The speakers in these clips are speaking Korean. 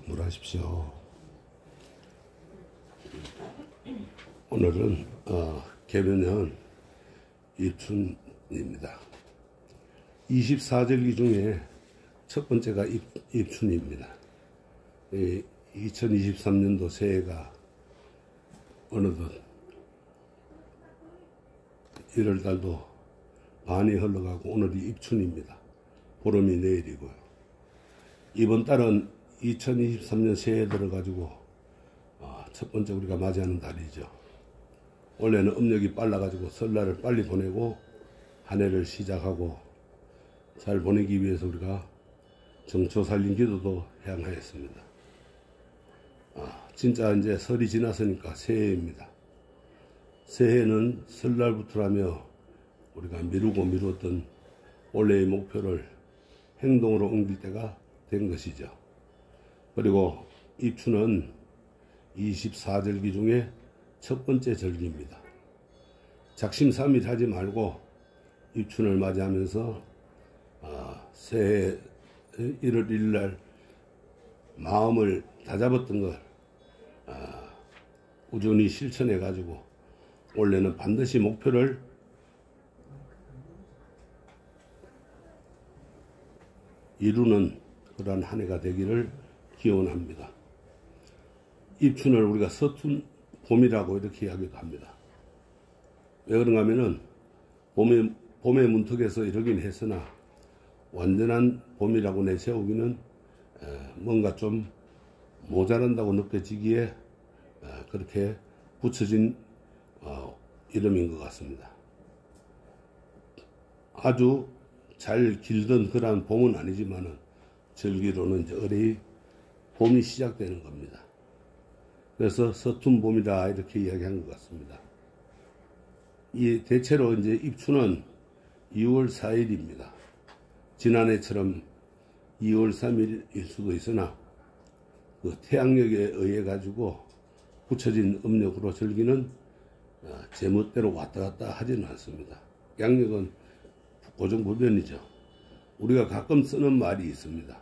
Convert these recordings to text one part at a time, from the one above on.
물하십시오. 오늘은 개변년 입춘입니다. 24절기 중에 첫 번째가 입춘입니다. 2023년도 새해가 어느덧 1월달도 반이 흘러가고 오늘이 입춘입니다. 보름이 내일이고요. 이번 달은 2023년 새해에 들어가지고 첫 번째 우리가 맞이하는 달이죠. 원래는 음력이 빨라가지고 설날을 빨리 보내고 한 해를 시작하고 잘 보내기 위해서 우리가 정초 살림 기도도 향하였습니다. 진짜 이제 설이 지났으니까 새해입니다. 새해는 설날부터라며 우리가 미루었던 원래의 목표를 행동으로 옮길 때가 된 것이죠. 그리고 입춘은 24절기 중에 첫 번째 절기입니다. 작심삼일 하지 말고 입춘을 맞이하면서 새해 1월 1일 마음을 다잡았던 걸 꾸준히 실천해 가지고 원래는 반드시 목표를 이루는 그러한 한 해가 되기를 기원합니다. 입춘을 우리가 서툰 봄이라고 이렇게 이야기도 합니다. 왜 그런가 하면은 봄의 문턱에서 이러긴 했으나 완전한 봄이라고 내세우기는 뭔가 좀 모자란다고 느껴지기에 그렇게 붙여진 이름인 것 같습니다. 아주 잘 길던 그러한 봄은 아니지만은 절기로는 이제 어레이 봄이 시작되는 겁니다. 그래서 서툰 봄이다 이렇게 이야기한 것 같습니다. 대체로 이제 입춘은 2월 4일입니다. 지난해처럼 2월 3일일 수도 있으나 그 태양력에 의해 가지고 붙여진 음력으로 절기는 제멋대로 왔다 갔다 하지는 않습니다. 양력은 고정불변이죠. 우리가 가끔 쓰는 말이 있습니다.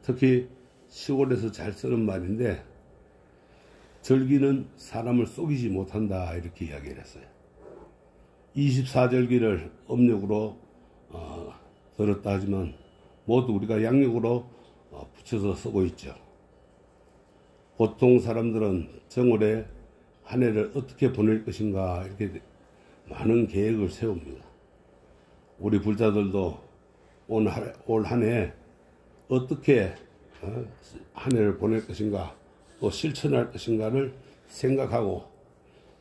특히 시골에서 잘 쓰는 말인데 절기는 사람을 속이지 못한다 이렇게 이야기를 했어요. 24절기를 음력으로 들었다 하지만 모두 우리가 양력으로 붙여서 쓰고 있죠. 보통 사람들은 정월에 한 해를 어떻게 보낼 것인가 이렇게 많은 계획을 세웁니다. 우리 불자들도 올 한 해 어떻게 한 해를 보낼 것인가 또 실천할 것인가를 생각하고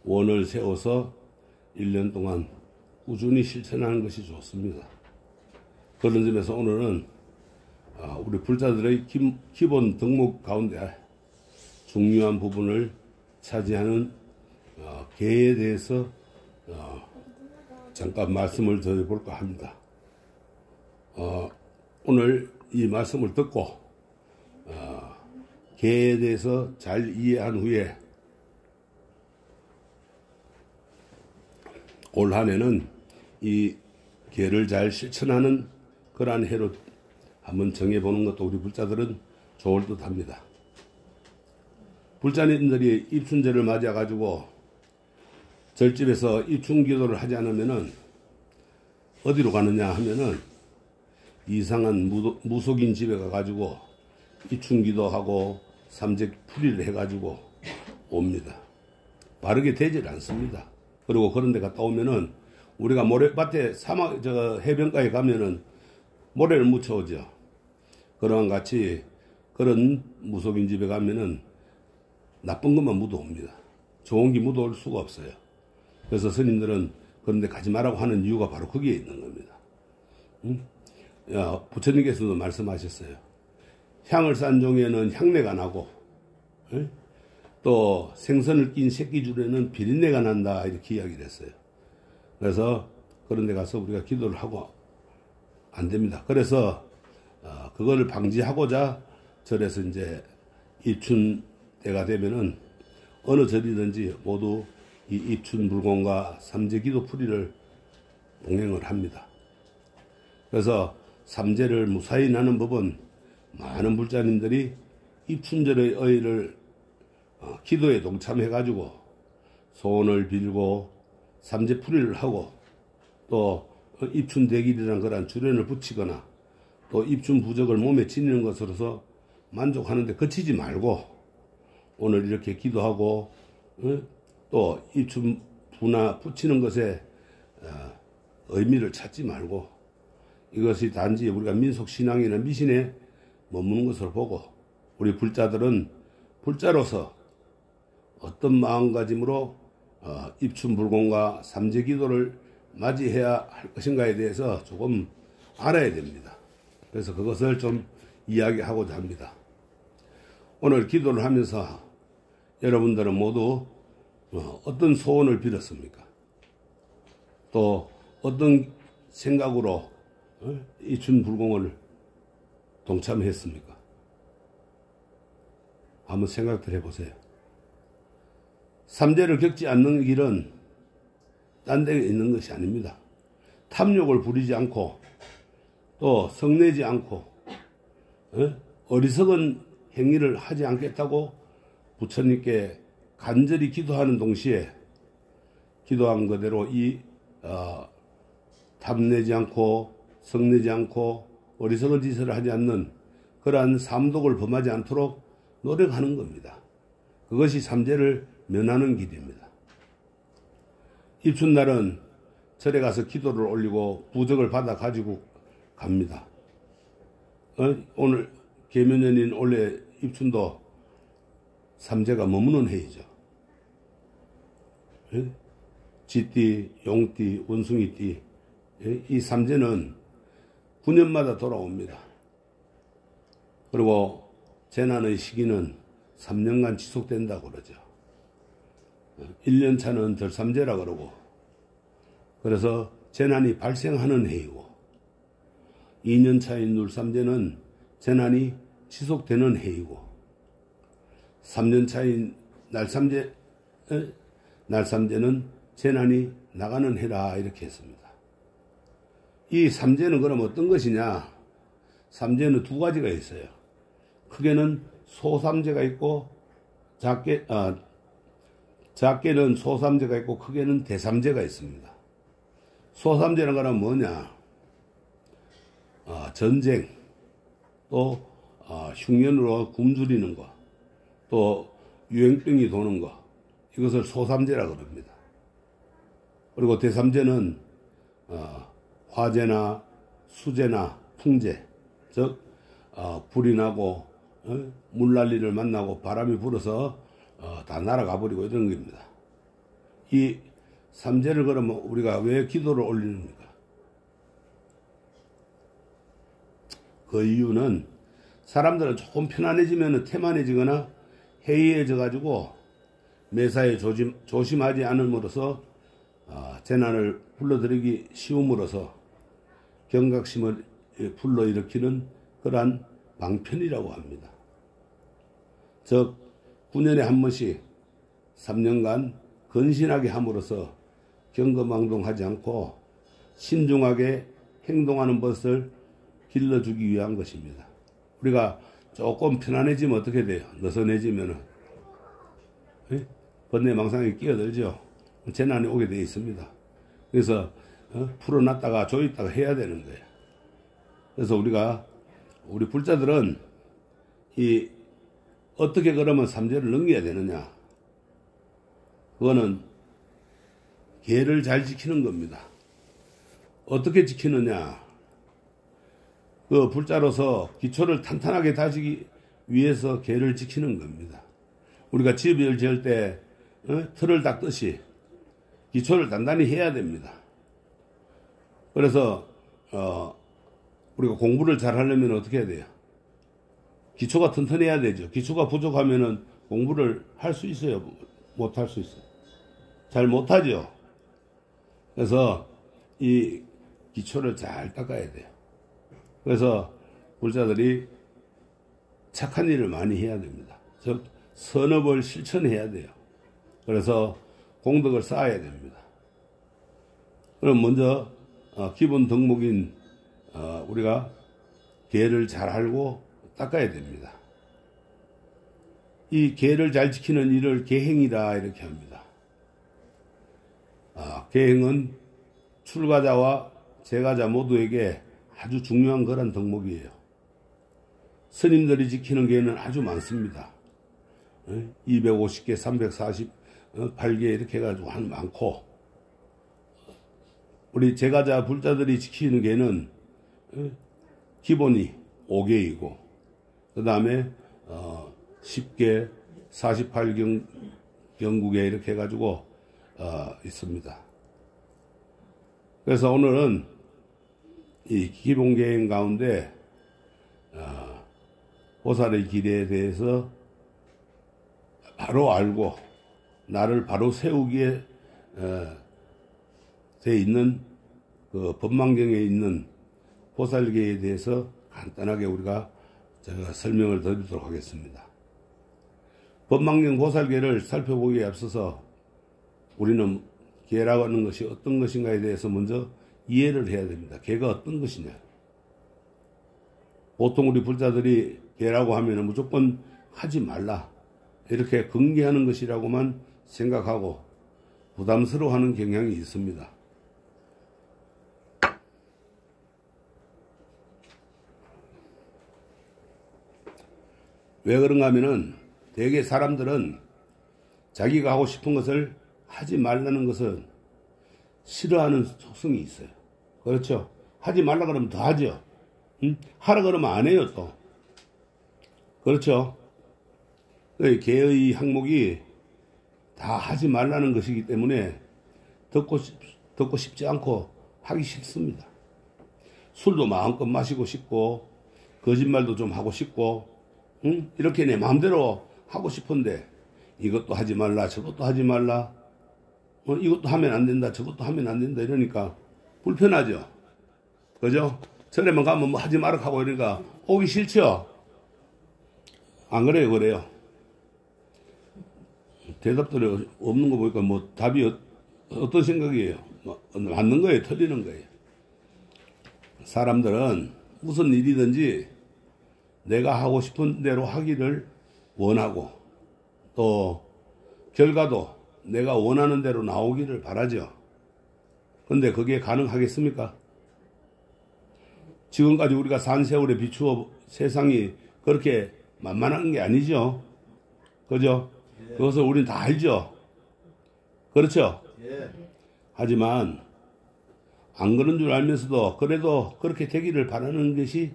원을 세워서 1년 동안 꾸준히 실천하는 것이 좋습니다. 그런 점에서 오늘은 우리 불자들의 기본 덕목 가운데 중요한 부분을 차지하는 개에 대해서 잠깐 말씀을 드려볼까 합니다. 오늘 이 말씀을 듣고 개에 대해서 잘 이해한 후에 올 한 해는 이 개를 잘 실천하는 그러한 해로 한번 정해보는 것도 우리 불자들은 좋을 듯 합니다. 불자님들이 입춘제를 맞아가지고 절집에서 입춘 기도를 하지 않으면은 어디로 가느냐 하면은 이상한 무속인 집에 가가지고 입춘 기도하고 삼재 풀이를 해가지고 옵니다. 바르게 되질 않습니다. 그리고 그런 데 갔다 오면은 우리가 모래밭에 해변가에 가면은 모래를 묻혀오죠. 그러한 같이 그런 무속인 집에 가면은 나쁜 것만 묻어옵니다. 좋은 게 묻어올 수가 없어요. 그래서 스님들은 그런 데 가지 말라고 하는 이유가 바로 거기에 있는 겁니다. 부처님께서도 말씀하셨어요. 향을 싼 종에는 향내가 나고 또 생선을 낀 새끼줄에는 비린내가 난다 이렇게 이야기를 했어요. 그래서 그런 데 가서 우리가 기도를 하고 안 됩니다. 그래서 그거를 방지하고자 절에서 이제 입춘 때가 되면은 어느 절이든지 모두 이 입춘 불공과 삼재 기도 풀이를 봉행을 합니다. 그래서 삼재를 무사히 나는 법은 많은 불자님들이 입춘절의 의의를 기도에 동참해가지고 소원을 빌고 삼재풀이를 하고 또 입춘대길이라는 그런 주련을 붙이거나 또 입춘부적을 몸에 지니는 것으로서 만족하는데 그치지 말고 오늘 이렇게 기도하고 또 입춘부나 붙이는 것에 의미를 찾지 말고 이것이 단지 우리가 민속신앙이나 미신에 머무는 것으로 보고 우리 불자들은 불자로서 어떤 마음가짐으로 입춘불공과 삼재기도를 맞이해야 할 것인가에 대해서 조금 알아야 됩니다. 그래서 그것을 좀 이야기하고자 합니다. 오늘 기도를 하면서 여러분들은 모두 어떤 소원을 빌었습니까? 또 어떤 생각으로 입춘불공을 동참했습니까? 한번 생각들 해보세요. 삼재를 겪지 않는 길은 딴 데 있는 것이 아닙니다. 탐욕을 부리지 않고 또 성내지 않고 어리석은 행위를 하지 않겠다고 부처님께 간절히 기도하는 동시에 기도한 그대로 탐내지 않고 성내지 않고 어리석은 짓을 하지 않는 그러한 삼독을 범하지 않도록 노력하는 겁니다. 그것이 삼재를 면하는 길입니다. 입춘날은 절에 가서 기도를 올리고 부적을 받아 가지고 갑니다. 오늘 계면연인 원래 입춘도 삼재가 머무는 해이죠. 쥐띠, 용띠, 원숭이띠 이 삼재는 9년마다 돌아옵니다. 그리고 재난의 시기는 3년간 지속된다고 그러죠. 1년 차는 덜삼재라 그러고 그래서 재난이 발생하는 해이고 2년 차인 눌삼재는 재난이 지속되는 해이고 3년 차인 날삼재는 재난이 나가는 해라 이렇게 했습니다. 이 삼재는 그럼 어떤 것이냐? 삼재는 두 가지가 있어요. 크게는 소삼재가 있고 작게는 소삼재가 있고 크게는 대삼재가 있습니다. 소삼재는 거는 뭐냐? 전쟁, 또 흉년으로 굶주리는 거, 또 유행병이 도는 거, 이것을 소삼재라고 합니다. 그리고 대삼재는 화재나 수재나 풍재, 즉 불이 나고 물난리를 만나고 바람이 불어서 다 날아가 버리고 이런 겁니다. 이 삼재를 그러면 우리가 왜 기도를 올리는가? 그 이유는 사람들은 조금 편안해지면 태만해지거나 해이해져 가지고 매사에 조심하지 않음으로써 재난을 불러들이기 쉬움으로써 경각심을 불러일으키는 그러한 방편이라고 합니다. 즉 9년에 한 번씩 3년간 건신하게 함으로써 경거망동하지 않고 신중하게 행동하는 것을 길러주기 위한 것입니다. 우리가 조금 편안해지면 어떻게 돼요? 느슨해지면은 번뇌망상에 끼어들죠. 재난이 오게 되어 있습니다. 그래서 풀어놨다가 조였다가 해야 되는 거예요. 그래서 우리 불자들은 어떻게 그러면 삼재를 넘겨야 되느냐? 그거는 계를 잘 지키는 겁니다. 어떻게 지키느냐? 그 불자로서 기초를 탄탄하게 다지기 위해서 계를 지키는 겁니다. 우리가 집을 지을 때 틀을 닦듯이 기초를 단단히 해야 됩니다. 그래서 우리가 공부를 잘 하려면 어떻게 해야 돼요? 기초가 튼튼해야 되죠. 기초가 부족하면은 공부를 할 수 있어요? 못 할 수 있어요? 잘 못하죠. 그래서 이 기초를 잘 닦아야 돼요. 그래서 불자들이 착한 일을 많이 해야 됩니다. 즉 선업을 실천해야 돼요. 그래서 공덕을 쌓아야 됩니다. 그럼 먼저 기본 덕목인 우리가 계를 잘 알고 닦아야 됩니다. 이 계를 잘 지키는 일을 계행이라 이렇게 합니다. 계행은 출가자와 제가자 모두에게 아주 중요한 거란 덕목이에요. 스님들이 지키는 계는 아주 많습니다. 250개, 348개 이렇게 해가지고 한 많고, 우리 제가자 불자들이 지키는 계는 기본이 5개이고, 그 다음에 10개, 48경국에 이렇게 해가지고 있습니다. 그래서 오늘은 이 기본계행 가운데 보살의 길에 대해서 바로 알고 나를 바로 세우기에 돼 있는 그 법망경에 있는 보살계에 대해서 간단하게 제가 설명을 드리도록 하겠습니다. 법망경 보살계를 살펴보기에 앞서서 우리는 계라고 하는 것이 어떤 것인가에 대해서 먼저 이해를 해야 됩니다. 계가 어떤 것이냐. 보통 우리 불자들이 계라고 하면 무조건 하지 말라, 이렇게 금기하는 것이라고만 생각하고 부담스러워하는 경향이 있습니다. 왜 그런가 하면은 대개 사람들은 자기가 하고 싶은 것을 하지 말라는 것은 싫어하는 속성이 있어요. 그렇죠? 하지 말라 그러면 더 하죠. 하라 그러면 안 해요, 또. 그렇죠? 계의 항목이 다 하지 말라는 것이기 때문에 듣고 싶지 않고 하기 싫습니다. 술도 마음껏 마시고 싶고, 거짓말도 좀 하고 싶고, 이렇게 내 마음대로 하고 싶은데, 이것도 하지 말라, 저것도 하지 말라, 이것도 하면 안 된다, 저것도 하면 안 된다, 이러니까 불편하죠. 그죠? 절에만 가면 뭐 하지 마라 하고 이러니까 오기 싫죠? 안 그래요? 그래요? 대답들이 없는 거 보니까 뭐 답이 어떤 생각이에요? 맞는 거예요? 틀리는 거예요? 사람들은 무슨 일이든지 내가 하고 싶은 대로 하기를 원하고, 또 결과도 내가 원하는 대로 나오기를 바라죠. 근데 그게 가능하겠습니까? 지금까지 우리가 산 세월에 비추어 세상이 그렇게 만만한 게 아니죠. 그죠? 예. 그것을 우리는 다 알죠. 그렇죠? 예. 하지만 안 그런 줄 알면서도 그래도 그렇게 되기를 바라는 것이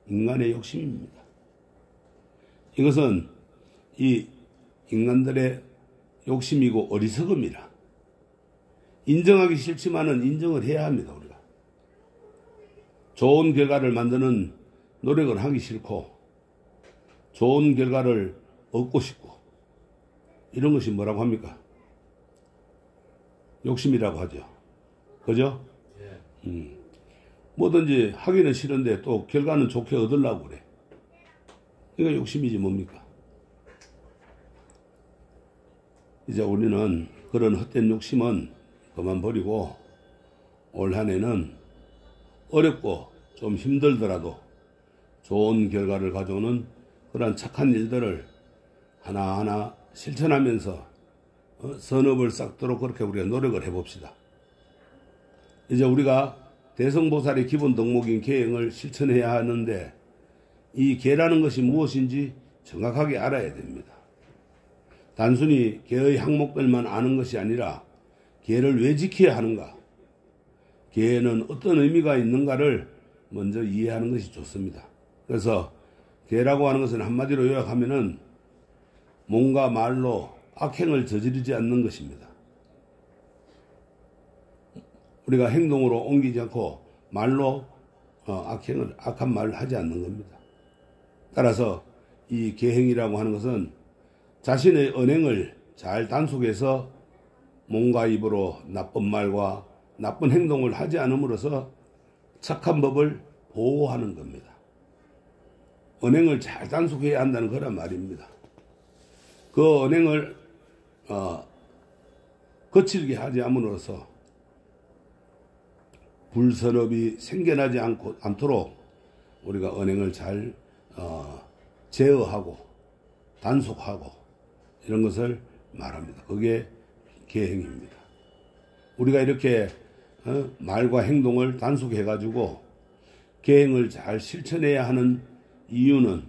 인간의 욕심입니다. 이것은 이 인간들의 욕심이고 어리석음이라. 인정하기 싫지만은 인정을 해야 합니다, 우리가. 좋은 결과를 만드는 노력을 하기 싫고, 좋은 결과를 얻고 싶고, 이런 것이 뭐라고 합니까? 욕심이라고 하죠. 그죠? 뭐든지 하기는 싫은데 또 결과는 좋게 얻으려고 그래. 이거 욕심이지 뭡니까? 이제 우리는 그런 헛된 욕심은 그만 버리고 올 한 해는 어렵고 좀 힘들더라도 좋은 결과를 가져오는 그런 착한 일들을 하나하나 실천하면서 선업을 쌓도록 그렇게 우리가 노력을 해봅시다. 이제 우리가 대성보살의 기본 덕목인 계행을 실천해야 하는데, 이 계라는 것이 무엇인지 정확하게 알아야 됩니다. 단순히 계의 항목들만 아는 것이 아니라 계를 왜 지켜야 하는가, 계에는 어떤 의미가 있는가를 먼저 이해하는 것이 좋습니다. 그래서 계라고 하는 것은 한마디로 요약하면은 몸과 말로 악행을 저지르지 않는 것입니다. 우리가 행동으로 옮기지 않고 말로 악한 말을 하지 않는 겁니다. 따라서 이 계행이라고 하는 것은 자신의 언행을 잘 단속해서 몸과 입으로 나쁜 말과 나쁜 행동을 하지 않음으로써 착한 법을 보호하는 겁니다. 언행을 잘 단속해야 한다는 거란 말입니다. 그 언행을 거칠게 하지 않음으로써 불선업이 생겨나지 않도록 우리가 언행을 잘 제어하고 단속하고 이런 것을 말합니다. 그게 계행입니다. 우리가 이렇게 말과 행동을 단속해 가지고 계행을 잘 실천해야 하는 이유는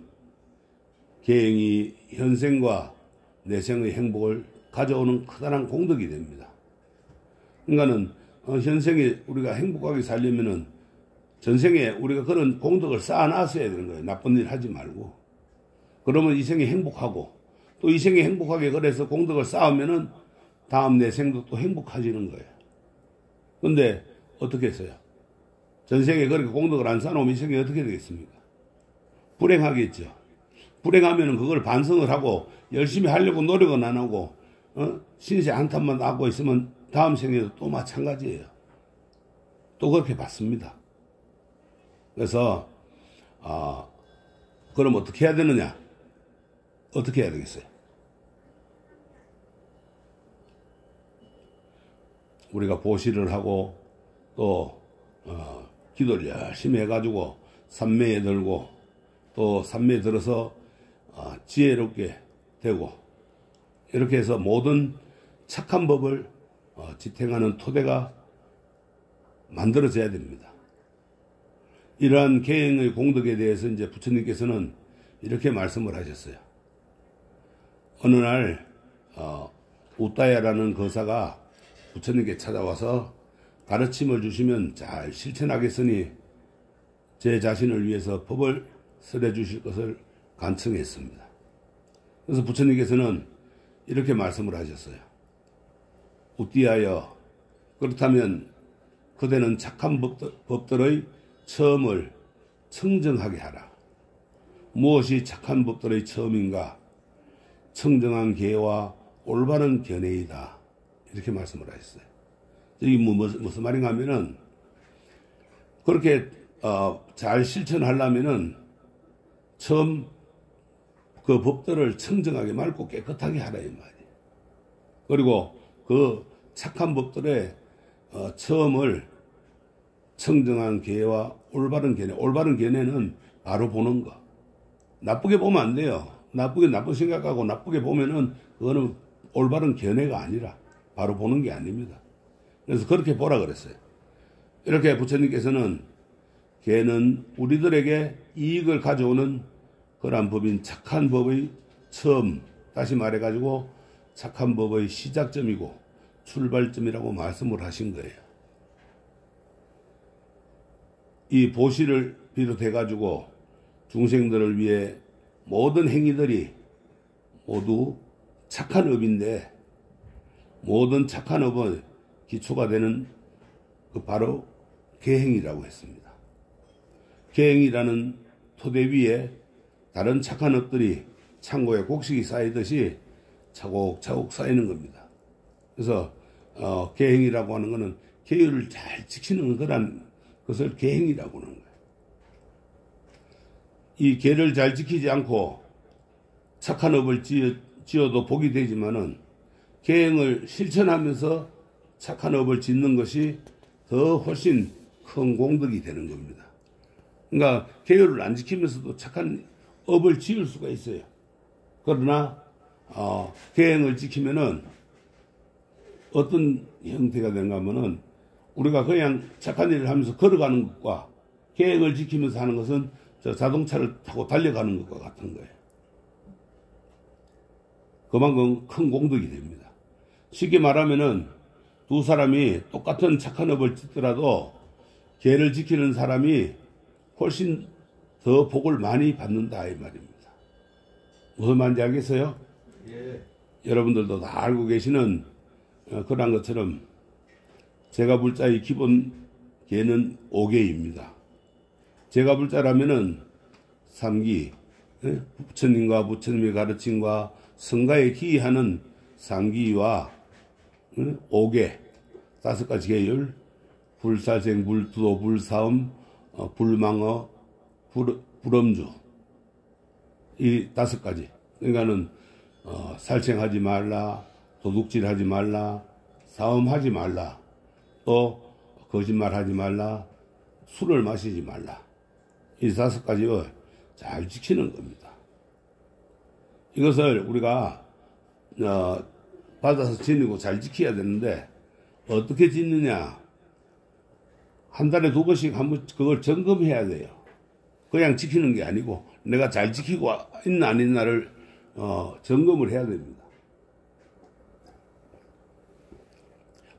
계행이 현생과 내생의 행복을 가져오는 커다란 공덕이 됩니다. 그러니까는 현생에 우리가 행복하게 살려면은 전생에 우리가 그런 공덕을 쌓아놨어야 되는 거예요. 나쁜 일 하지 말고. 그러면 이 생에 행복하고, 또 이 생에 행복하게 그래서 공덕을 쌓으면은 다음 내 생도 또 행복해지는 거예요. 근데 어떻게 했어요? 전생에 그렇게 공덕을 안 쌓아놓으면 이 생에 어떻게 되겠습니까? 불행하겠죠. 불행하면은 그걸 반성을 하고 열심히 하려고 노력은 안 하고, 신세 한탄만 하고 있으면 다음 생에도 또 마찬가지예요. 또 그렇게 받습니다. 그래서, 그럼 어떻게 해야 되느냐? 어떻게 해야 되겠어요? 우리가 보시를 하고 또 기도를 열심히 해가지고 삼매에 들고 또 삼매에 들어서 지혜롭게 되고 이렇게 해서 모든 착한 법을 지탱하는 토대가 만들어져야 됩니다. 이러한 계행의 공덕에 대해서 이제 부처님께서는 이렇게 말씀을 하셨어요. 어느 날 우따야라는 거사가 부처님께 찾아와서 가르침을 주시면 잘 실천하겠으니 제 자신을 위해서 법을 설해 주실 것을 간청했습니다. 그래서 부처님께서는 이렇게 말씀을 하셨어요. 우띠하여 그렇다면 그대는 착한 법들의 처음을 청정하게 하라. 무엇이 착한 법들의 처음인가? 청정한 계와 올바른 견해이다. 이렇게 말씀을 하셨어요. 이게 무슨 말인가 하면은, 그렇게, 잘 실천하려면은, 처음 그 법들을 청정하게 맑고 깨끗하게 하라, 이 말이에요. 그리고 그 착한 법들의, 처음을 청정한 계와 올바른 견해. 올바른 견해는 바로 보는 거. 나쁘게 보면 안 돼요. 나쁘게 생각하고 나쁘게 보면은, 그거는 올바른 견해가 아니라, 바로 보는 게 아닙니다. 그래서 그렇게 보라 그랬어요. 이렇게 부처님께서는 걔는 우리들에게 이익을 가져오는 그러한 법인 착한 법의 처음, 다시 말해가지고 착한 법의 시작점이고 출발점이라고 말씀을 하신 거예요. 이 보시를 비롯해가지고 중생들을 위해 모든 행위들이 모두 착한 업인데 모든 착한 업의 기초가 되는 그 바로 계행이라고 했습니다. 계행이라는 토대 위에 다른 착한 업들이 창고에 곡식이 쌓이듯이 차곡차곡 쌓이는 겁니다. 그래서 계행이라고 하는 것은 계율을 잘 지키는 그런 것을 계행이라고 하는 거예요. 이 계를 잘 지키지 않고 착한 업을 지어도 복이 되지만은 계행을 실천하면서 착한 업을 짓는 것이 더 훨씬 큰 공덕이 되는 겁니다. 그러니까 계율을 안 지키면서도 착한 업을 지을 수가 있어요. 그러나 계행을 지키면은 어떤 형태가 되는가 하면은 우리가 그냥 착한 일을 하면서 걸어가는 것과 계행을 지키면서 하는 것은 저 자동차를 타고 달려가는 것과 같은 거예요. 그만큼 큰 공덕이 됩니다. 쉽게 말하면은 두 사람이 똑같은 착한 업을 짓더라도 계를 지키는 사람이 훨씬 더 복을 많이 받는다 이 말입니다. 무슨 말인지 알겠어요? 예. 여러분들도 다 알고 계시는 그런 것처럼 제가 불자의 기본 계는 5계입니다. 제가 불자라면은 3기, 부처님과 부처님의 가르침과 성가에 기이하는 3기와 5계, 5가지 계율, 불살생, 불투도, 불사음, 불망어, 불엄주, 이 5가지. 그러니까는 살생하지 말라, 도둑질하지 말라, 사음하지 말라, 또 거짓말하지 말라, 술을 마시지 말라. 이 5가지를 잘 지키는 겁니다. 이것을 우리가 받아서 지니고 잘 지켜야 되는데 어떻게 짓느냐? 한 달에 2번씩 한번 그걸 점검해야 돼요. 그냥 지키는 게 아니고 내가 잘 지키고 있나 안 있나를 점검을 해야 됩니다.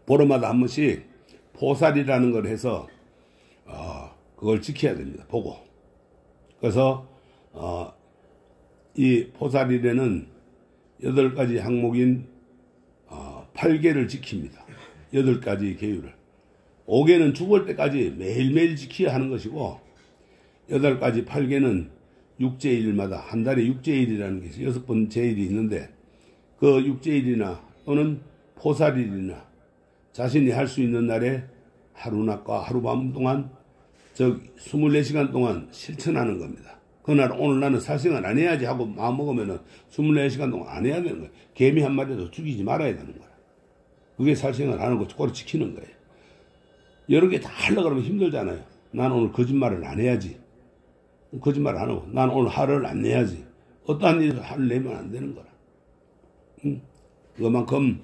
보름마다 한 번씩 포살이라는 걸 해서 그걸 지켜야 됩니다. 보고. 그래서 이 포살일에는 8가지 항목인 8개를 지킵니다. 8가지 계율을. 5개는 죽을 때까지 매일매일 지켜야 하는 것이고 8가지 8개는 육제일마다 한 달에 육제일이라는 게 있어요. 6번 제일이 있는데 그 육제일이나 또는 포살일이나 자신이 할 수 있는 날에 하루낮과 하루밤 동안 24시간 동안 실천하는 겁니다. 그날 오늘 나는 살생을 안 해야지 하고 마음먹으면은 24시간 동안 안 해야 되는 거예요. 개미 한 마리도 죽이지 말아야 되는 거예요. 그게 살생을 하는 거 꼬리 지키는 거예요. 여러 개 다 하려고 그러면 힘들잖아요. 난 오늘 거짓말을 안 해야지. 거짓말 안 하고 난 오늘 화를 안 내야지. 어떠한 일에도 화를 내면 안 되는 거라. 그만큼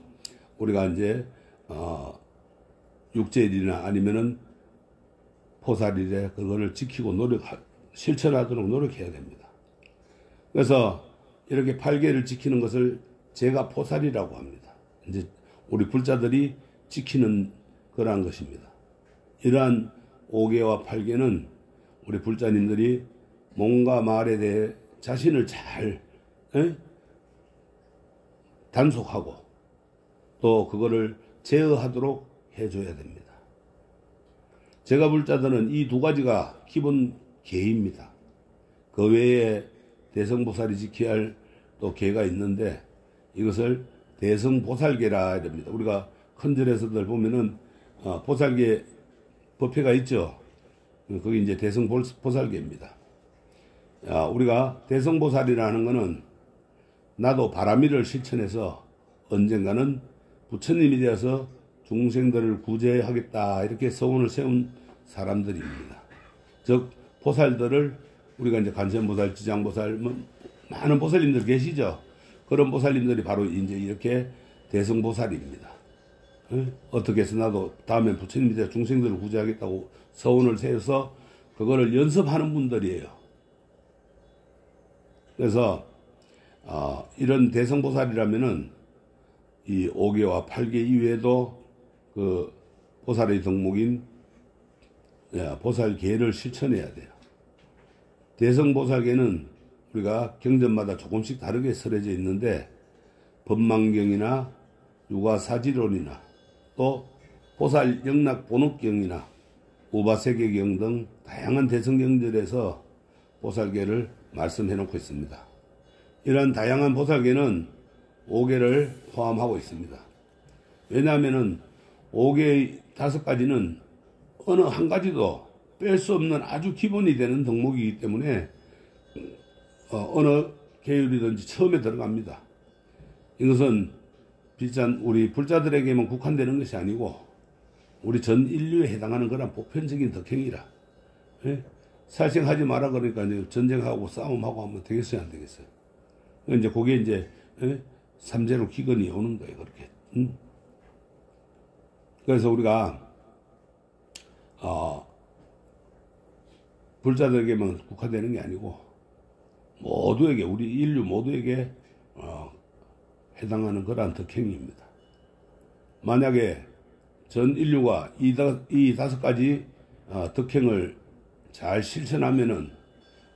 우리가 이제 육제일이나 아니면은 포살일에 그거를 지키고 실천하도록 노력해야 됩니다. 그래서 이렇게 8개를 지키는 것을 제가 포살이라고 합니다. 이제 우리 불자들이 지키는 그러한 것입니다. 이러한 5개와 8개는 우리 불자님들이 몸과 말에 대해 자신을 잘 단속하고 또 그거를 제어하도록 해줘야 됩니다. 제가 불자들은 이 2가지가 기본 계입니다. 그 외에 대성보살이 지켜야 할 또 계가 있는데 이것을 대성보살계라 이럽니다. 우리가 큰절에서들 보면은 보살계 법회가 있죠. 거기 이제 대성보살계입니다. 우리가 대성보살이라는 것은 나도 바라미를 실천해서 언젠가는 부처님이 되어서 중생들을 구제하겠다 이렇게 서원을 세운 사람들입니다. 즉 보살들을 우리가 이제 관세음보살, 지장보살, 많은 보살님들 계시죠. 그런 보살님들이 바로 이제 이렇게 대성보살입니다. 어떻게 해서 나도 다음엔 부처님이 되어 중생들을 구제하겠다고 서원을 세워서 그거를 연습하는 분들이에요. 그래서 이런 대성보살이라면은 이 5개와 8개 이외에도 그 보살의 덕목인 보살계를 실천해야 돼요. 대성보살계는 우리가 경전마다 조금씩 다르게 설해져 있는데 법망경이나 유가사지론이나 또 보살영락본업경이나 우바세계경 등 다양한 대성경전에서 보살계를 말씀해 놓고 있습니다. 이런 다양한 보살계는 5개를 포함하고 있습니다. 왜냐하면은 5개의 5가지는 어느 한 가지도 뺄 수 없는 아주 기본이 되는 덕목이기 때문에 어느 계율이든지 처음에 들어갑니다. 이것은 비단 우리 불자들에게만 국한되는 것이 아니고 우리 전 인류에 해당하는 그런 보편적인 덕행이라. 살생하지 마라 그러니까 이제 전쟁하고 싸움하고 하면 되겠어요, 안 되겠어요? 이제 그게 이제 삼재로 기근이 오는 거예요, 그렇게. 그래서 우리가 불자들에게만 국한되는 게 아니고 모두에게 우리 인류 모두에게 해당하는 그러한 덕행입니다. 만약에 전 인류가 이 5가지 덕행을 잘 실천하면은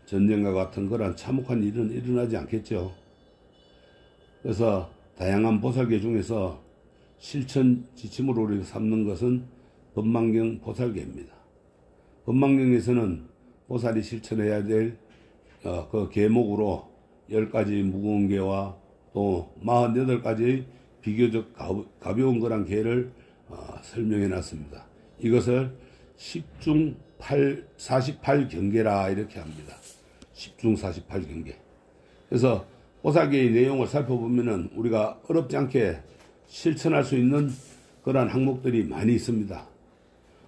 전쟁과 같은 그러한 참혹한 일은 일어나지 않겠죠. 그래서 다양한 보살계 중에서 실천 지침으로 우리가 삼는 것은 법망경 보살계입니다. 법망경에서는 보살이 실천해야 될 그 계목으로 10가지 무거운 계와 또 48가지의 비교적 가벼운 거란 계를 설명해 놨습니다. 이것을 10중 48경계라 이렇게 합니다. 10중 48경계. 그래서 보살계의 내용을 살펴보면은 우리가 어렵지 않게 실천할 수 있는 그러한 항목들이 많이 있습니다.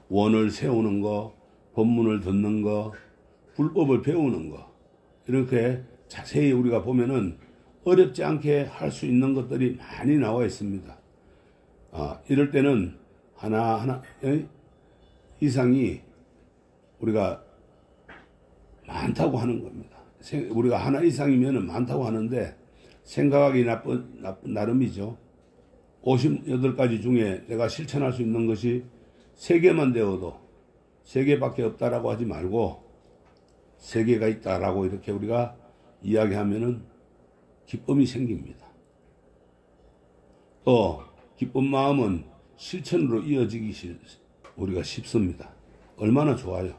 원을 세우는 거, 법문을 듣는 거, 불법을 배우는 거, 이렇게 자세히 우리가 보면은 어렵지 않게 할 수 있는 것들이 많이 나와 있습니다. 이럴 때는 하나하나 이상이 우리가 많다고 하는 겁니다. 우리가 하나 이상이면 많다고 하는데 생각하기 나쁜 나름이죠. 58가지 중에 내가 실천할 수 있는 것이 3개만 되어도 3개밖에 없다라고 하지 말고 3개가 있다라고 이렇게 우리가 이야기하면은 기쁨이 생깁니다. 또 기쁜 마음은 실천으로 이어지기 우리가 쉽습니다. 얼마나 좋아요.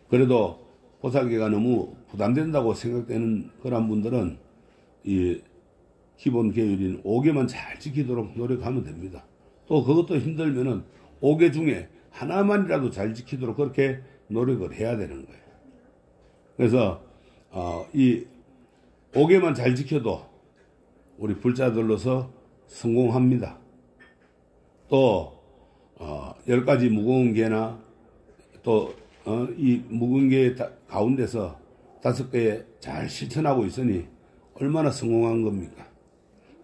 그래도 보살계가 너무 부담된다고 생각되는 그런 분들은 이 기본 계율인 5개만 잘 지키도록 노력하면 됩니다. 또 그것도 힘들면은 5개 중에 하나만이라도 잘 지키도록 그렇게 노력을 해야 되는 거예요. 그래서 이 5개만 잘 지켜도 우리 불자들로서 성공합니다. 또 10가지 무거운 개나 또 이 무거운 개 가운데서 5개 잘 실천하고 있으니 얼마나 성공한 겁니까?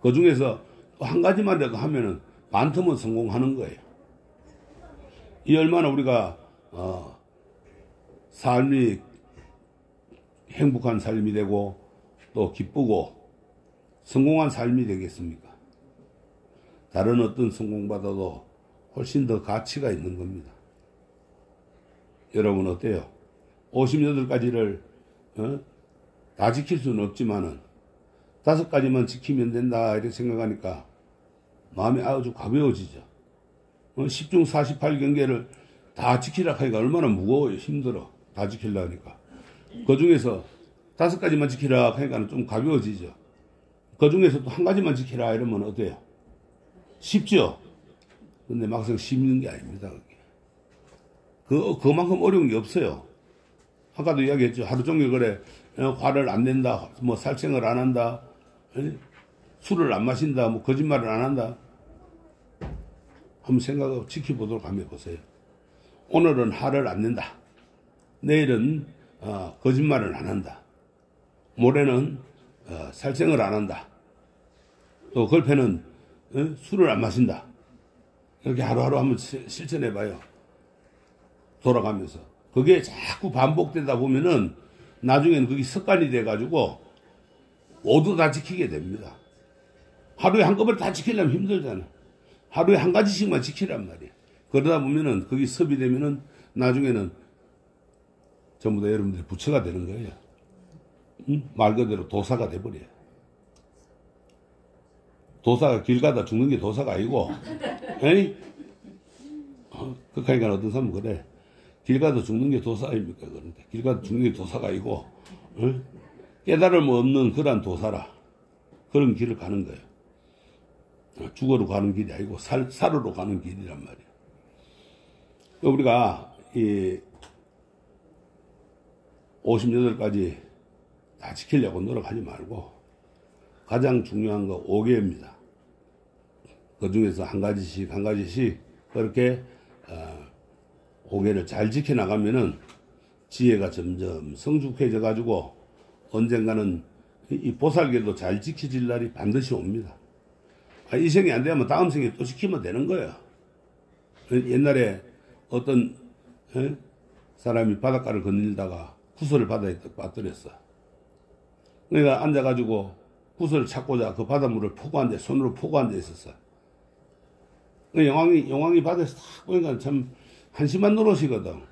그 중에서 또 한 가지만이라도 하면은 많다면 성공하는 거예요. 이 얼마나 우리가 삶이 행복한 삶이 되고 또 기쁘고 성공한 삶이 되겠습니까? 다른 어떤 성공보다도 훨씬 더 가치가 있는 겁니다. 여러분 어때요? 58가지를 다 지킬 수는 없지만은 5가지만 지키면 된다 이렇게 생각하니까 마음이 아주 가벼워지죠. 10중 48경계를 다 지키라 하니까 얼마나 무거워요. 힘들어. 다 지키려고 하니까. 그 중에서 5가지만 지키라 하니까 좀 가벼워지죠. 그 중에서 또 한 가지만 지키라 이러면 어때요? 쉽죠? 근데 막상 쉽는 게 아닙니다. 그만큼 어려운 게 없어요. 아까도 이야기했죠. 하루 종일 그래. 화를 안 낸다. 뭐 살생을 안 한다. 술을 안 마신다. 뭐 거짓말을 안 한다. 한번 생각하고 지켜보도록 한번 해보세요. 오늘은 화를 안 낸다. 내일은 거짓말을 안 한다. 모레는 살생을 안 한다. 또 걸패는 술을 안 마신다. 이렇게 하루하루 한번 실천해봐요. 돌아가면서. 그게 자꾸 반복되다 보면은 나중에는 그게 습관이 돼가지고 모두 다 지키게 됩니다. 하루에 한꺼번에 다 지키려면 힘들잖아. 하루에 한 가지씩만 지키란 말이야. 그러다 보면은 그게 습이 되면은 나중에는 전부 다 여러분들이 부처가 되는 거예요. 응? 말 그대로 도사가 돼버려요. 도사가 길 가다 죽는 게 도사가 아니고, 에이? 그러니까 어떤 사람은 그래. 길 가다 죽는 게 도사 아닙니까? 그런데 길 가다 죽는 게 도사가 아니고, 응? 깨달음 없는 그런 도사라. 그런 길을 가는 거예요. 죽어로 가는 길이 아니고 살으로 가는 길이란 말이에요. 우리가 이 58가지 다 지키려고 노력하지 말고 가장 중요한 거 5개입니다. 그 중에서 한 가지씩 그렇게 5개를 잘 지켜나가면은 지혜가 점점 성숙해져 가지고 언젠가는 이 보살계도 잘 지켜질 날이 반드시 옵니다. 이 생이 안 되면 다음 생에 또 지키면 되는 거예요. 옛날에 어떤 사람이 바닷가를 건너다가 구슬을 바다에 빠뜨렸어. 그러니까 앉아가지고 구슬을 찾고자 그 바닷물을 손으로 포고 앉아 있었어. 용왕이 바다에서 딱 보니까 참 한심한 노릇이거든.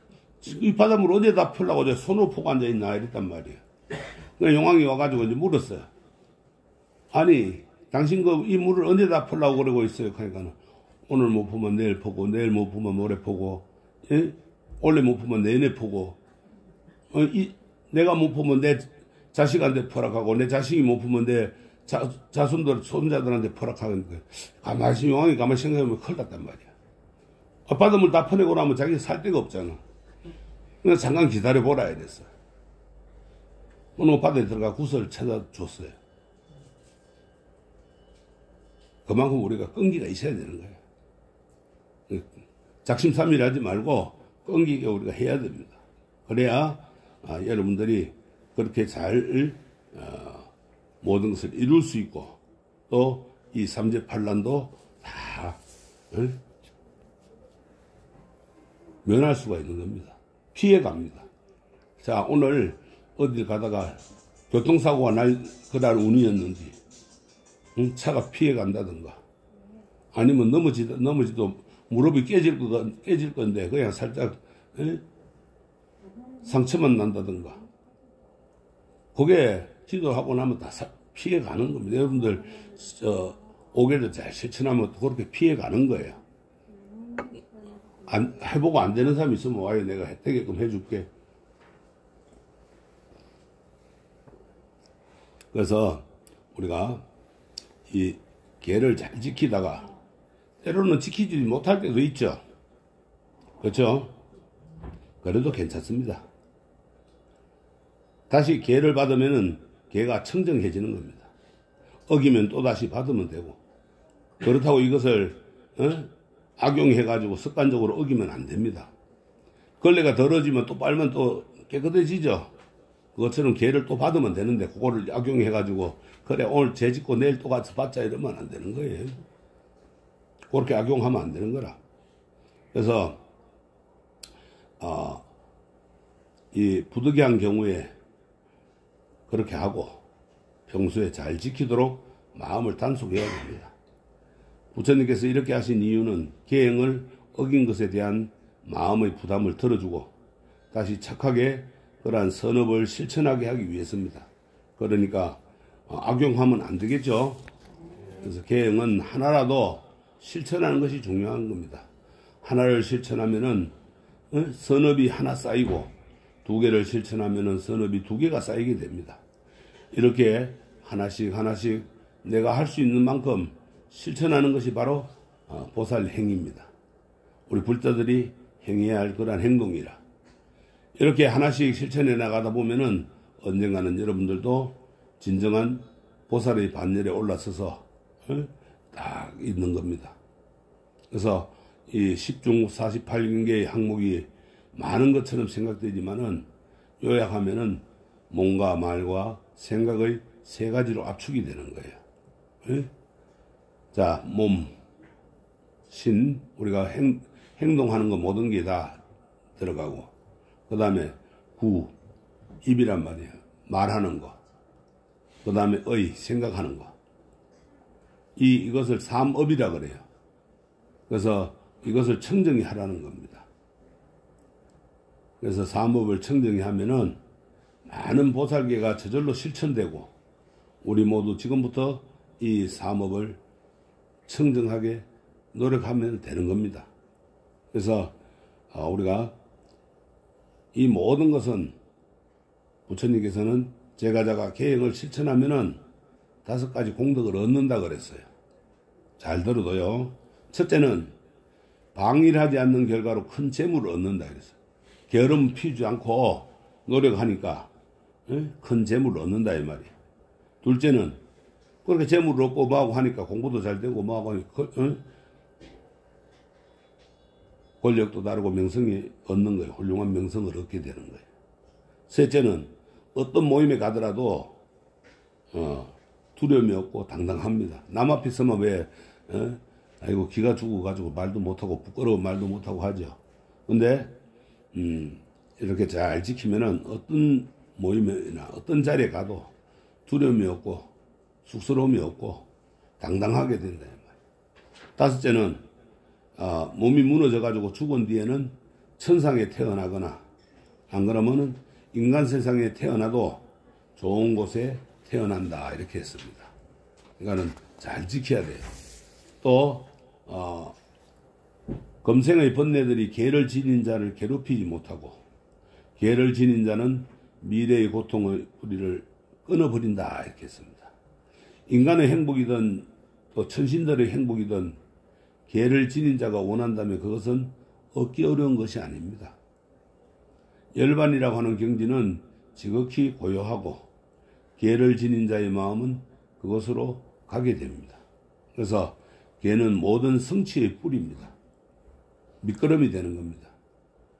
이 바닷물 어디에다 펴려고 손으로 포고 앉아 있나 이랬단 말이야. 그러니까 용왕이 와가지고 이제 물었어요. 아니, 당신 이 물을 언제다 풀라고 그러고 있어요? 그러니까 오늘 못 보면 내일 보고, 내일 못 보면 모레 보고, 예? 원래 못 보면 내내 보고, 내가 못 보면 내 자식한테 포락하고, 내 자식이 못 보면 내 손자들한테 포락하는 거예요. 용왕이 가만히 생각해보면 큰일 났단 말이야. 바닷물 다 퍼내고 나면 자기 살 데가 없잖아. 그래서 잠깐 기다려보라 이랬어. 어느 바다에 들어가 구슬을 찾아줬어요. 그만큼 우리가 끈기가 있어야 되는 거예요. 작심삼일 하지 말고 끈기게 우리가 해야 됩니다. 그래야 여러분들이 그렇게 잘 모든 것을 이룰 수 있고 또 이 삼재팔란도 다 면할 수가 있는 겁니다. 피해갑니다. 자, 오늘 어딜 가다가 교통사고가 그날 운이었는지 차가 피해간다든가 아니면 넘어지도 무릎이 깨질 건데 그냥 살짝 상처만 난다든가 그게 기도하고 나면 다 피해가는 겁니다. 여러분들 5개를 잘 실천하면 그렇게 피해가는 거예요. 해보고 안 되는 사람이 있으면 와요. 내가 되게끔 해줄게. 그래서 우리가 이 계를 잘 지키다가 때로는 지키지 못할 때도 있죠. 그렇죠? 그래도 괜찮습니다. 다시 계를 받으면은 계가 청정해지는 겁니다. 어기면 또다시 받으면 되고 그렇다고 이것을 악용해가지고 습관적으로 어기면 안 됩니다. 걸레가 더러지면 또 빨면 또 깨끗해지죠. 그것처럼 계를 또 받으면 되는데 그거를 악용해가지고 그래 오늘 죄 짓고 내일 또 가서 받자 이러면 안 되는 거예요. 그렇게 악용하면 안 되는 거라. 그래서 이 부득이한 경우에 그렇게 하고 평소에 잘 지키도록 마음을 단속해야 됩니다. 부처님께서 이렇게 하신 이유는 계행을 어긴 것에 대한 마음의 부담을 덜어주고 다시 착하게 그러한 선업을 실천하게 하기 위해서입니다. 그러니까 악용하면 안 되겠죠. 그래서 계행은 하나라도 실천하는 것이 중요한 겁니다. 하나를 실천하면은 선업이 하나 쌓이고 2개를 실천하면은 선업이 2개가 쌓이게 됩니다. 이렇게 하나씩 내가 할 수 있는 만큼 실천하는 것이 바로 보살 행위입니다. 우리 불자들이 행해야 할 그러한 행동이라. 이렇게 하나씩 실천해 나가다 보면은 언젠가는 여러분들도 진정한 보살의 반열에 올라서서 딱 있는 겁니다. 그래서 이 10중 48개의 항목이 많은 것처럼 생각되지만은 요약하면은 몸과 말과 생각의 3가지로 압축이 되는 거예요. 자, 몸, 신, 우리가 행동하는 거 모든 게 다 들어가고, 그 다음에 구, 입이란 말이에요. 말하는 거. 그 다음에 생각하는 거. 이것을 삼업이라 그래요. 그래서 이것을 청정히 하라는 겁니다. 그래서 삼업을 청정히 하면은 많은 보살계가 저절로 실천되고 우리 모두 지금부터 이 삼업을 청정하게 노력하면 되는 겁니다. 그래서 우리가 이 모든 것은 부처님께서는 제가자가 계행을 실천하면은 5가지 공덕을 얻는다 그랬어요. 잘 들어도요. 첫째는 방일하지 않는 결과로 큰 재물을 얻는다 그랬어요. 게으름 피우지 않고 노력하니까 큰 재물을 얻는다 이 말이에요. 둘째는 그렇게 재물을 얻고 뭐하고 하니까 공부도 잘 되고 뭐하고 하니까 권력도 다르고 명성이 얻는 거예요. 훌륭한 명성을 얻게 되는 거예요. 셋째는 어떤 모임에 가더라도 두려움이 없고 당당합니다. 남 앞에 서면 왜 아이고 기가 죽어가지고 말도 못하고 부끄러운 말도 못하고 하죠. 근데 이렇게 잘 지키면은 어떤 모임이나 어떤 자리에 가도 두려움이 없고 쑥스러움이 없고 당당하게 된다. 다섯째는 몸이 무너져가지고 죽은 뒤에는 천상에 태어나거나 안 그러면은 인간 세상에 태어나도 좋은 곳에 태어난다 이렇게 했습니다. 그러니까는 잘 지켜야 돼요. 또 검생의 번뇌들이 계를 지닌 자를 괴롭히지 못하고 계를 지닌 자는 미래의 고통의 뿌리를 끊어버린다 이렇게 했습니다. 인간의 행복이든 또 천신들의 행복이든 계를 지닌 자가 원한다면 그것은 얻기 어려운 것이 아닙니다. 열반이라고 하는 경지는 지극히 고요하고 계를 지닌 자의 마음은 그것으로 가게 됩니다. 그래서 계는 모든 성취의 뿌리입니다. 밑거름이 되는 겁니다.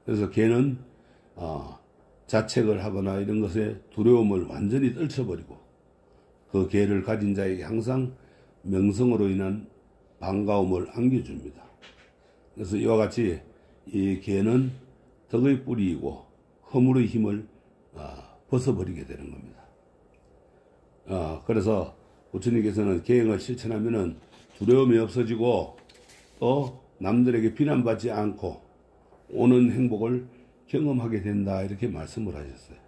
그래서 계는 자책을 하거나 이런 것에 두려움을 완전히 떨쳐버리고 그 계를 가진 자에게 항상 명성으로 인한 반가움을 안겨줍니다. 그래서 이와 같이 이 계는 덕의 뿌리이고 허물의 힘을 벗어버리게 되는 겁니다. 그래서 부처님께서는 계행을 실천하면은 두려움이 없어지고 또 남들에게 비난받지 않고 오는 행복을 경험하게 된다, 이렇게 말씀을 하셨어요.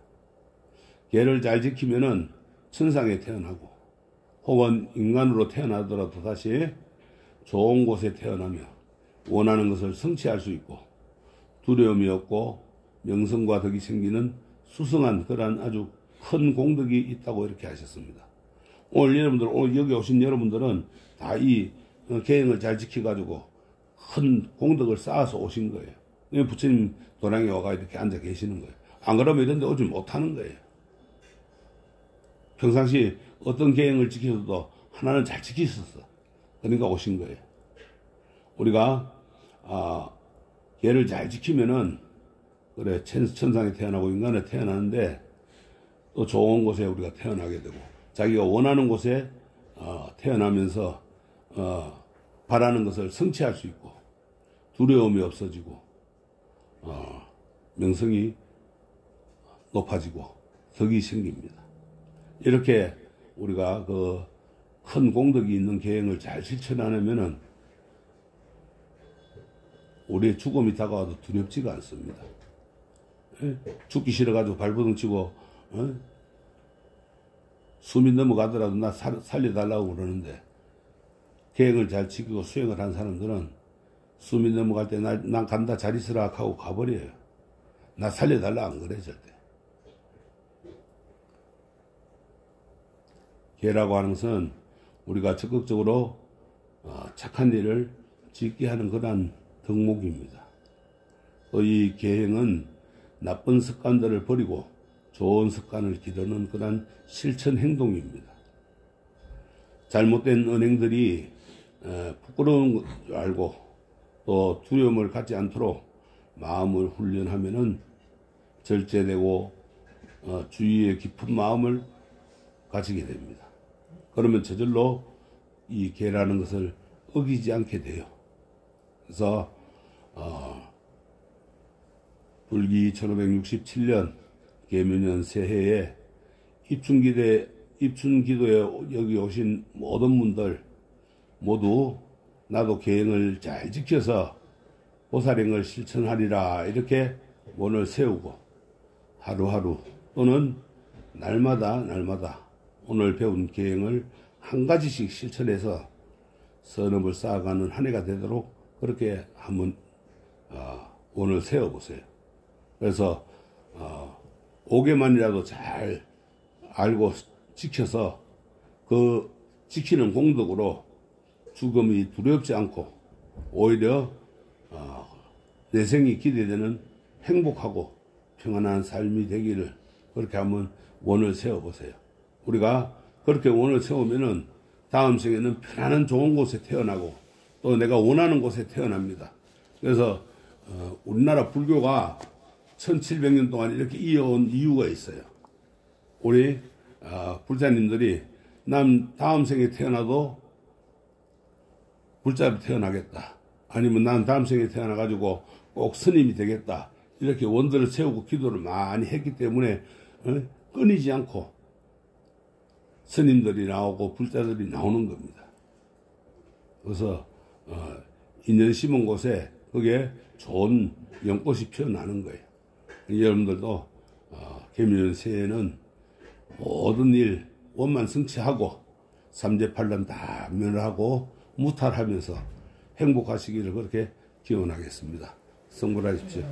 계를 잘 지키면은 천상에 태어나고 혹은 인간으로 태어나더라도 다시 좋은 곳에 태어나며 원하는 것을 성취할 수 있고 두려움이 없고 명성과 덕이 생기는 수성한 그러한 아주 큰 공덕이 있다고 이렇게 하셨습니다. 오늘 여기 오신 여러분들은 다 이 계행을 잘 지켜가지고 큰 공덕을 쌓아서 오신 거예요. 부처님 도량에 와가 이렇게 앉아 계시는 거예요. 안 그러면 이런 데 오지 못하는 거예요. 평상시 어떤 계행을 지켜도 하나는 잘 지키셨어. 그러니까 오신 거예요. 우리가 계를 잘 지키면은 그래 천상에 태어나고 인간에 태어나는데 또 좋은 곳에 우리가 태어나게 되고 자기가 원하는 곳에 태어나면서 바라는 것을 성취할 수 있고 두려움이 없어지고 명성이 높아지고 덕이 생깁니다. 이렇게 우리가 그 큰 공덕이 있는 계행을 잘 실천하면은 우리의 죽음이 다가와도 두렵지가 않습니다. 죽기 싫어가지고 발버둥 치고 숨이 넘어가더라도 나 살려달라고 그러는데 계행을 잘 지키고 수행을 한 사람들은 숨이 넘어갈 때 난 간다 잘 있으라 하고 가버려요. 나 살려달라 안 그래 절대. 계라고 하는 것은 우리가 적극적으로 착한 일을 짓게 하는 그러한 덕목입니다. 또 이 계행은 나쁜 습관들을 버리고 좋은 습관을 기르는 그러한 실천 행동입니다. 잘못된 언행들이 부끄러운 줄 알고 또 두려움을 갖지 않도록 마음을 훈련하면은 절제되고 주의의 깊은 마음을 가지게 됩니다. 그러면 저절로 이 계라는 것을 어기지 않게 돼요. 그래서 불기 1567년 계묘년 새해에 입춘기도에 여기 오신 모든 분들 모두 나도 계행을 잘 지켜서 보살행을 실천하리라 이렇게 원을 세우고 하루하루 또는 날마다 오늘 배운 계행을 한 가지씩 실천해서 선업을 쌓아가는 한 해가 되도록 그렇게 한번 원을 세워보세요. 그래서 5개만이라도 잘 알고 지켜서 그 지키는 공덕으로 죽음이 두렵지 않고 오히려 내생이 기대되는 행복하고 평안한 삶이 되기를 그렇게 한번 원을 세워보세요. 우리가 그렇게 원을 세우면은 다음 생에는 편안한 좋은 곳에 태어나고 또 내가 원하는 곳에 태어납니다. 그래서 우리나라 불교가 1700년 동안 이렇게 이어온 이유가 있어요. 우리 불자님들이 난 다음 생에 태어나도 불자로 태어나겠다. 아니면 난 다음 생에 태어나가지고 꼭 스님이 되겠다. 이렇게 원들을 세우고 기도를 많이 했기 때문에 끊이지 않고 스님들이 나오고 불자들이 나오는 겁니다. 그래서 인연 심은 곳에 그게 좋은 연꽃이 피어나는 거예요. 여러분들도 계묘년 새해에는 모든 일 원만 성취하고 삼재팔단 다 면하고 무탈하면서 행복하시기를 그렇게 기원하겠습니다. 성불하십시오.